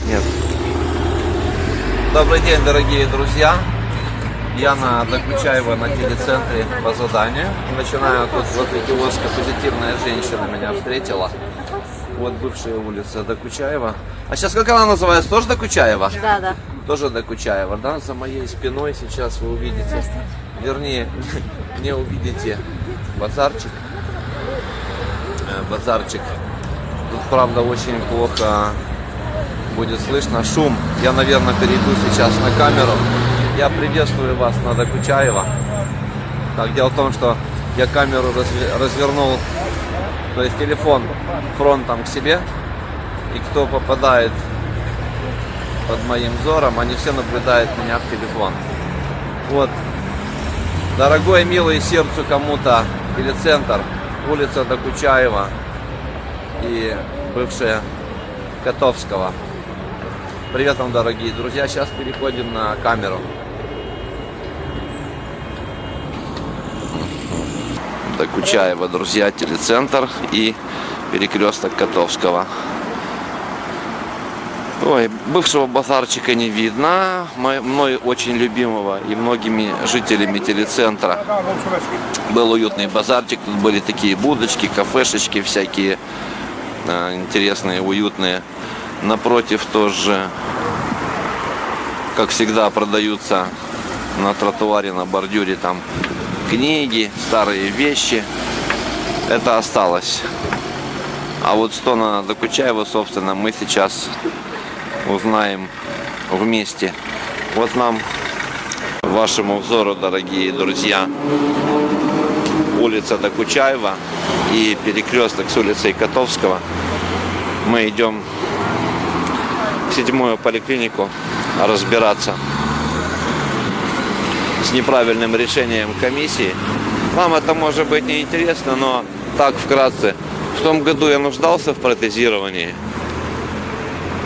Нет. Добрый день, дорогие друзья. Я на Докучаева на телецентре по заданию. Начинаю тут возле киоска. Позитивная женщина меня встретила. Вот бывшая улица Докучаева. А сейчас как она называется? Тоже Докучаева? Да. Тоже Докучаева, да? За моей спиной сейчас вы увидите, вернее, не увидите базарчик. Тут, правда, очень плохо будет слышно шум. Я, наверное, перейду сейчас на камеру. Я приветствую вас на Докучаева. Так, дело в том, что я камеру развернул, то есть телефон фронтом к себе. И кто попадает под моим взором, они все наблюдают меня в телефон. Вот, дорогой, милый сердцу кому-то телецентр, улица Докучаева и бывшая Котовского. Привет вам, дорогие друзья. Сейчас переходим на камеру. Докучаева, друзья, телецентр и перекресток Котовского. Ой, бывшего базарчика не видно, мной очень любимого и многими жителями телецентра. Был уютный базарчик, тут были такие будочки, кафешечки всякие интересные, уютные. Напротив тоже, как всегда, продаются на тротуаре, на бордюре там книги, старые вещи. Это осталось. А вот что на Докучаева, собственно, мы сейчас узнаем вместе. Вот нам, вашему взору, дорогие друзья, улица Докучаева и перекресток с улицей Котовского. Мы идем в 7-ю поликлинику разбираться с неправильным решением комиссии. Вам это может быть не интересно, но так вкратце. В том году я нуждался в протезировании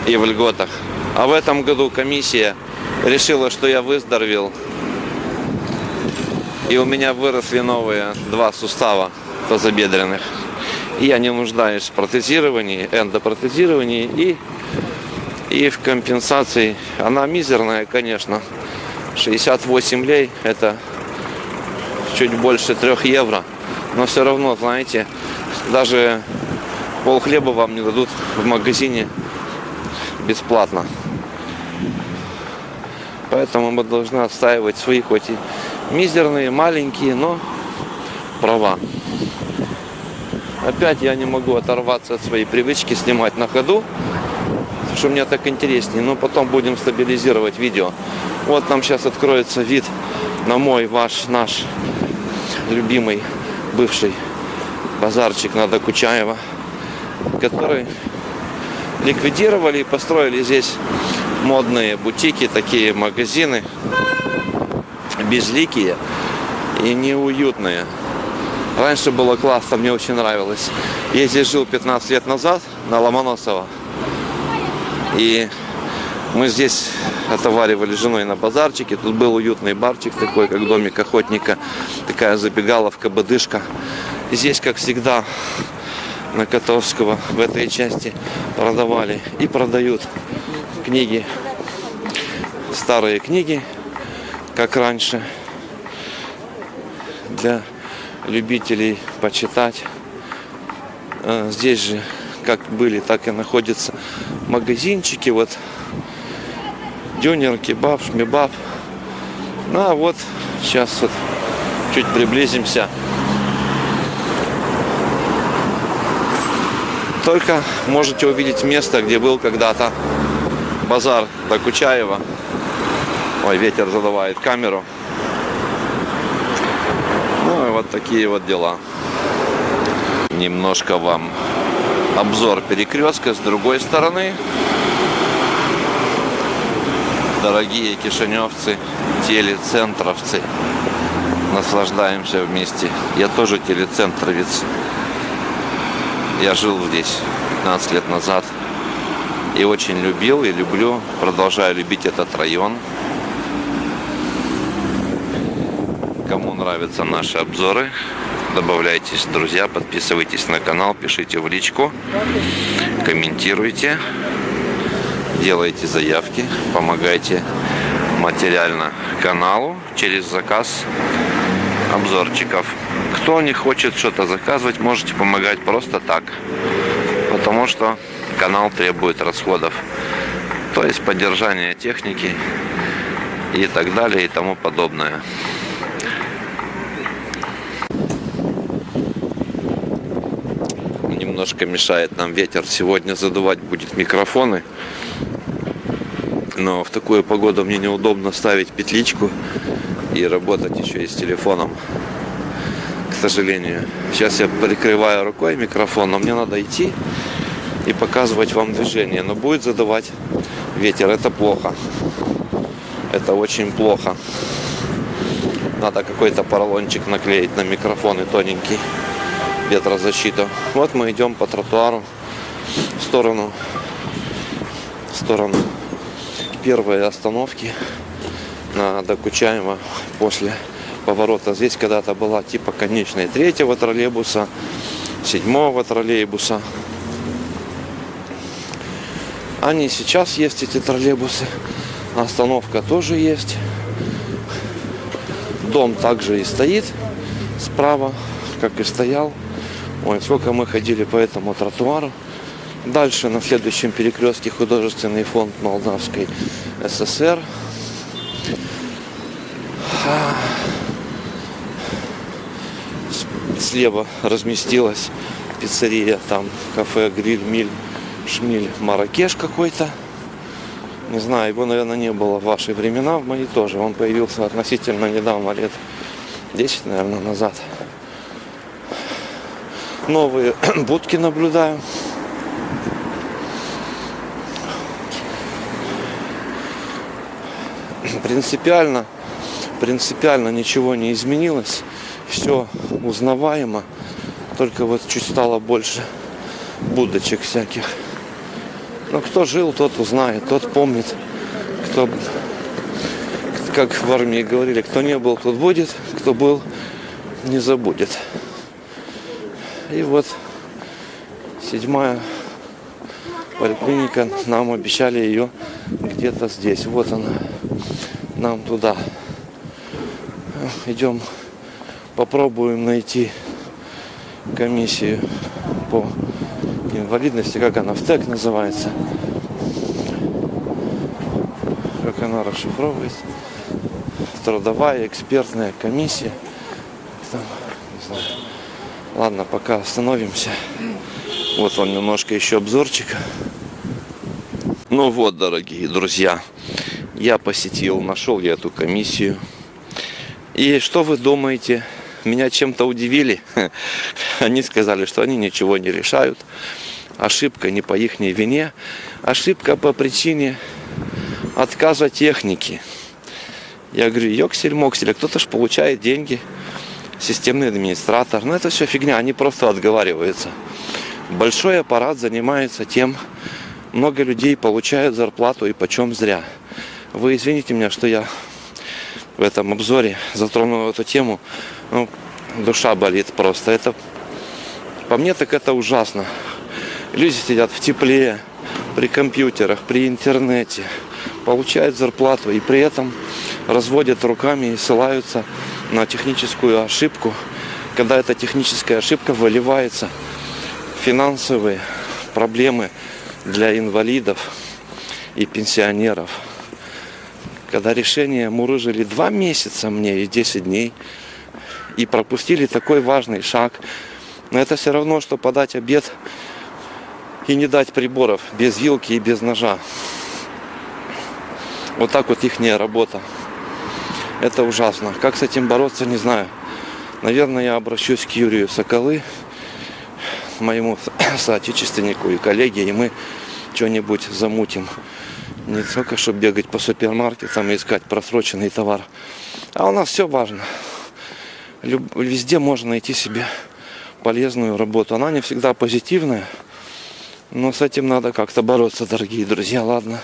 и в льготах. А в этом году комиссия решила, что я выздоровел. И у меня выросли новые 2 сустава тазобедренных. И я не нуждаюсь в протезировании, эндопротезировании и в компенсации. Она мизерная, конечно. 68 лей, это чуть больше 3 евро. Но все равно, знаете, даже полхлеба вам не дадут в магазине бесплатно. Поэтому мы должны отстаивать свои, хоть и мизерные, маленькие, но права. Опять я не могу оторваться от своей привычки снимать на ходу, потому что мне так интереснее. Но потом будем стабилизировать видео. Вот нам сейчас откроется вид на мой, ваш, наш любимый бывший базарчик на Докучаева, который ликвидировали и построили здесь модные бутики, такие магазины, безликие и неуютные. Раньше было классно, мне очень нравилось. Я здесь жил 15 лет назад на Ломоносова. И мы здесь отоваривали с женой на базарчике. Тут был уютный барчик такой, как домик охотника. Такая забегаловка, бодыжка. И здесь, как всегда, на Котовского в этой части продавали и продают книги. Старые книги, как раньше, для любителей почитать. Здесь же как были, так и находятся магазинчики. Вот Дюнер, кебаб, шмебаб. Ну а вот сейчас вот чуть приблизимся. Только можете увидеть место, где был когда-то базар Докучаева. Ой, ветер задувает камеру. Ну и вот такие вот дела. Немножко вам обзор перекрестка с другой стороны. Дорогие кишиневцы, телецентровцы, наслаждаемся вместе. Я тоже телецентровец. Я жил здесь 15 лет назад и очень любил и люблю, продолжаю любить этот район. Кому нравятся наши обзоры, добавляйтесь, друзья, подписывайтесь на канал, пишите в личку, комментируйте, делайте заявки, помогайте материально каналу через заказ обзорчиков. Кто не хочет что-то заказывать, можете помогать просто так, потому что канал требует расходов, то есть поддержание техники и так далее и тому подобное. Немножко мешает нам ветер. Сегодня задувать будет микрофоны, но в такую погоду мне неудобно ставить петличку и работать еще и с телефоном, к сожалению. Сейчас я прикрываю рукой микрофон, но мне надо идти и показывать вам движение, но будет задувать ветер. Это плохо, это очень плохо. Надо какой-то поролончик наклеить на микрофон и тоненький, ветрозащиту. Вот мы идем по тротуару в сторону первой остановки на Докучаева после поворота. Здесь когда-то была типа конечная 3-го троллейбуса, 7-го троллейбуса. Они сейчас есть, эти троллейбусы. Остановка тоже есть. Дом также и стоит справа, как и стоял. Ой, сколько мы ходили по этому тротуару. Дальше на следующем перекрестке Художественный фонд Молдавской ССР. Слева разместилась пиццерия, там кафе Гриль, Миль, Шмиль, Маракеш какой-то. Не знаю, его, наверное, не было в ваши времена, в мои тоже. Он появился относительно недавно, лет 10, наверное, назад. Новые будки наблюдаю. Принципиально ничего не изменилось. Все узнаваемо. Только вот чуть стало больше будочек всяких. Но кто жил, тот узнает, тот помнит. Кто, как в армии говорили, кто не был, тот будет. Кто был, не забудет. И вот 7-я поликлиника, нам обещали ее где-то здесь. Вот она, нам туда. Идем, попробуем найти комиссию по инвалидности, как она в ТЭК называется, как она расшифровывается. Трудовая экспертная комиссия. Там, не знаю. Ладно, пока остановимся. Вот он немножко еще обзорчик. Ну вот, дорогие друзья, я посетил, нашел я эту комиссию. И что вы думаете? Меня чем-то удивили. Они сказали, что они ничего не решают. Ошибка не по их вине. Ошибка по причине отказа техники. Я говорю, ёксель-моксель, а кто-то ж получает деньги. Системный администратор. Но это все фигня, они просто отговариваются. Большой аппарат занимается тем, много людей получают зарплату и почем зря. Вы извините меня, что я в этом обзоре затронул эту тему. Ну, душа болит просто. Это, по мне, так это ужасно. Люди сидят в тепле, при компьютерах, при интернете, получают зарплату и при этом разводят руками и ссылаются на техническую ошибку, когда эта техническая ошибка выливается в финансовые проблемы для инвалидов и пенсионеров. Когда решение мурыжили 2 месяца мне и 10 дней, и пропустили такой важный шаг. Но это все равно, что подать обед и не дать приборов без вилки и без ножа. Вот так вот ихняя работа. Это ужасно. Как с этим бороться, не знаю. Наверное, я обращусь к Юрию Соколы, моему соотечественнику и коллеге, и мы что-нибудь замутим. Не только, чтобы бегать по супермаркетам и искать просроченный товар. А у нас все важно. Везде можно найти себе полезную работу. Она не всегда позитивная, но с этим надо как-то бороться, дорогие друзья. Ладно,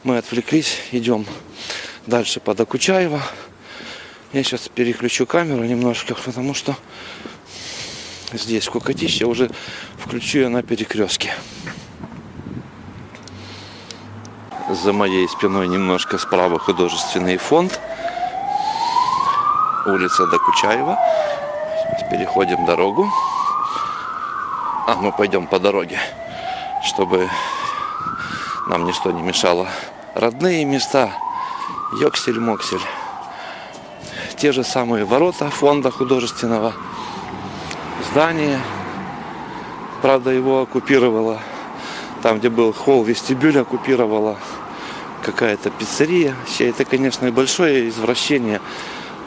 мы отвлеклись, идем дальше по Докучаева. Я сейчас переключу камеру немножко, потому что здесь скукотища. Я уже включу ее на перекрестке. За моей спиной немножко справа художественный фонд. Улица Докучаева. Переходим дорогу. Мы пойдем по дороге, чтобы нам ничто не мешало. Родные места. Йоксель-моксель. Те же самые ворота фонда художественного. Здание. Правда, его оккупировала. Там, где был холл, вестибюль, оккупировала какая-то пиццерия. Это, конечно, большое извращение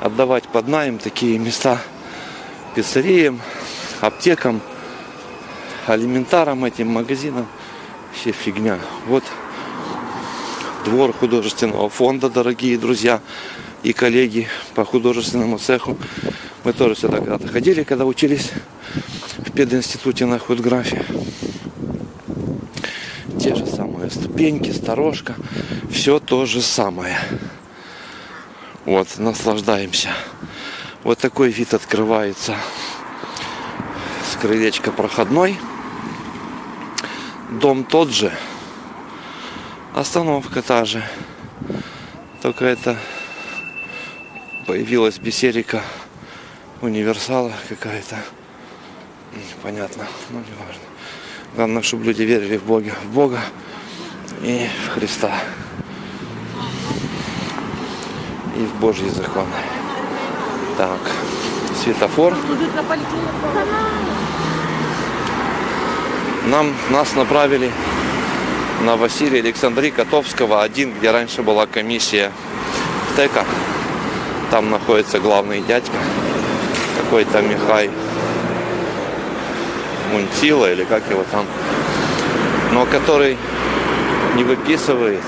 отдавать под найм такие места пиццериям, аптекам, алиментарам, этим магазинам. Вообще фигня. Вот двор художественного фонда, дорогие друзья и коллеги по художественному цеху. Мы тоже сюда когда-то ходили, когда учились в пединституте на худграфе. Те же самые ступеньки, сторожка. Все то же самое. Вот, наслаждаемся. Вот такой вид открывается с крылечка проходной. Дом тот же. Остановка та же. Только это появилась бисерика универсала какая-то. Непонятно, но не важно. Главное, чтобы люди верили в Бога и в Христа. И в Божьи законы. Так, светофор. Нас направили на Василия Александрии Котовского 1, где раньше была комиссия ТЭКа. Там находится главный дядька, какой-то Михай Мунтила, или как его там, но который не выписывает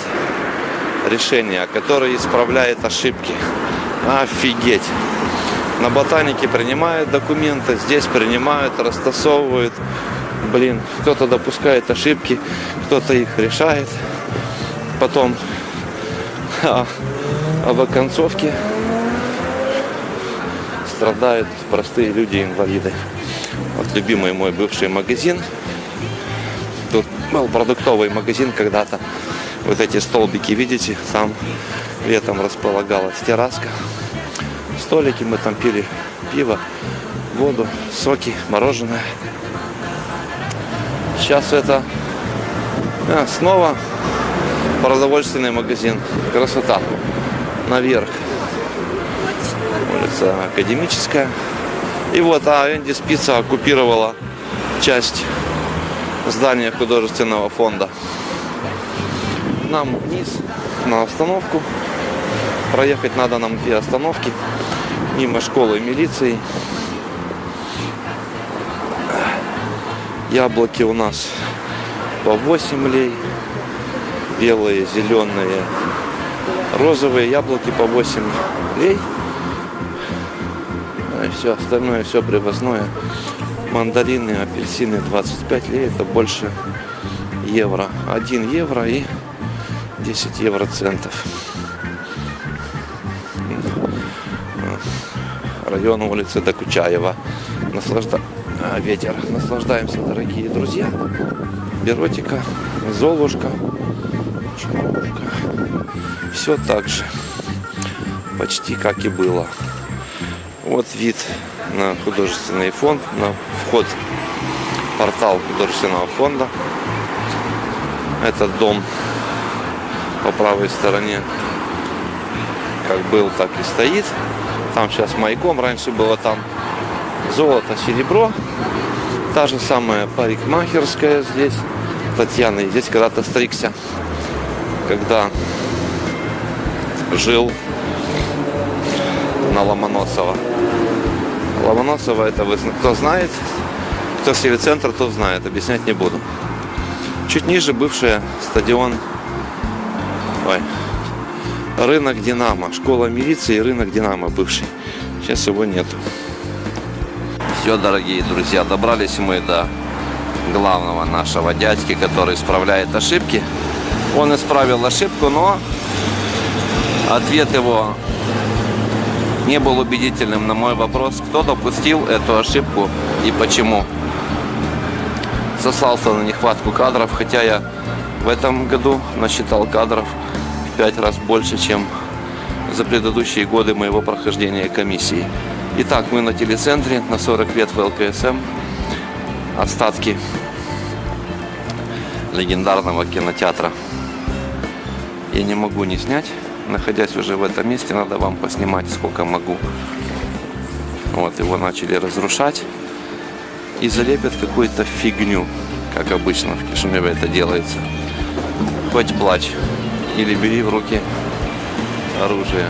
решения, а который исправляет ошибки. Офигеть! На ботанике принимают документы, здесь принимают, растасовывают. Блин, кто-то допускает ошибки, кто-то их решает. Потом в оконцовке страдают простые люди-инвалиды. Вот любимый мой бывший магазин. Тут был продуктовый магазин когда-то. Вот эти столбики, видите, там летом располагалась терраска. Столики, мы там пили пиво, воду, соки, мороженое. Сейчас это снова продовольственный магазин. Красота. Наверх. Улица Академическая. И вот Эндис Пицца оккупировала часть здания художественного фонда. Нам вниз на остановку. Проехать надо нам 2 остановки. Мимо школы милиции. Яблоки у нас по 8 лей. Белые, зеленые, розовые яблоки по 8 лей. И все остальное, все привозное. Мандарины, апельсины 25 лей. Это больше евро. 1 евро и 10 евроцентов. Район улицы Докучаева. Ветер. Наслаждаемся, дорогие друзья. Беротика, Золушка, Шалушка. Все так же. Почти как и было. Вот вид на художественный фонд, на вход в портал художественного фонда. Этот дом по правой стороне как был, так и стоит. Там сейчас маяком, раньше было там золото, серебро. Та же самая парикмахерская здесь. Татьяна здесь когда-то стригся, когда жил на Ломоносова. Ломоносова, это вы, кто знает, кто в центр, тот знает, объяснять не буду. Чуть ниже бывший стадион, рынок Динамо, школа милиции и рынок Динамо бывший. Сейчас его нету. Все, дорогие друзья, добрались мы до главного нашего дядьки, который исправляет ошибки. Он исправил ошибку, но ответ его не был убедительным на мой вопрос, кто допустил эту ошибку и почему. Сослался на нехватку кадров, хотя я В этом году насчитал кадров в 5 раз больше, чем за предыдущие годы моего прохождения комиссии. Итак, мы на телецентре, на 40 лет в ЛКСМ. Остатки легендарного кинотеатра. Я не могу не снять. Находясь уже в этом месте, надо вам поснимать сколько могу. Вот, его начали разрушать. И залепят какую-то фигню, как обычно в Кишиневе это делается. Хоть плачь. Или бери в руки оружие.